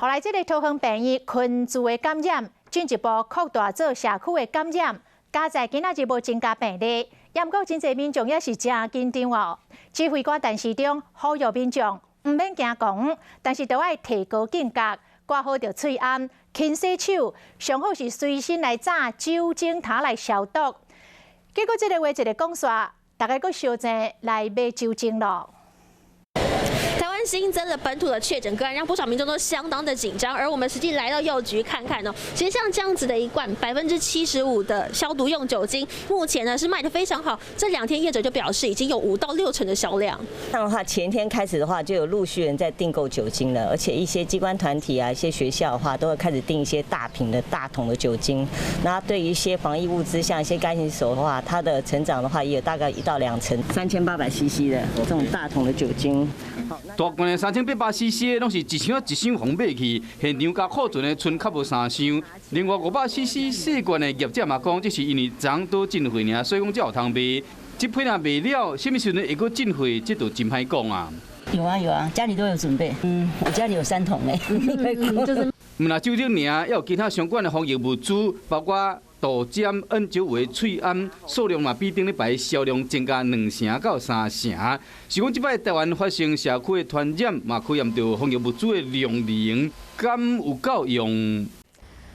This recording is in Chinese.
后来这个桃园病院群聚的感染，进一步扩大做社区的感染，加在今仔日无增加病例，不过真侪民众也是真紧张哦。指挥官陈时中呼吁民众唔免惊狂，但是都要提高警觉，挂好着喙安，勤洗手，上好是随身来炸酒精塔来消毒。结果这个话一个讲煞，大家阁烧钱来买酒精咯。台湾新增了本土的确诊个案，让不少民众都相当的紧张。而我们实际来到药局看看哦，其实像这样子的一罐75%的消毒用酒精，目前呢是卖得非常好。这2天业者就表示已经有5到6成的销量。这样的话，前天开始的话就有陆续人在订购酒精了，而且一些机关团体啊、一些学校的话，都会开始订一些大瓶的大桶的酒精。那对于一些防疫物资，像一些干洗手的话，它的成长的话也有大概1到2成，3800cc 的这种大桶的酒精。大罐的3800cc 的，拢是一箱一箱封买去，现场甲库存的剩较无3箱。另外500cc 细罐的业者嘛讲，这是因为昨都进货尔，所以讲才有通卖。这批若卖了，什么时阵会搁进货，这就真歹讲啊。有啊，家里都有准备。我家里有3桶嘞。唔那酒精尔，还有其他相关的防疫物资，包括杜尖、N95的喙安，数量嘛比顶礼拜销量增加2成到3成。是讲即摆台湾发生社区的传染，嘛考验到防疫物资的量能，敢有够用？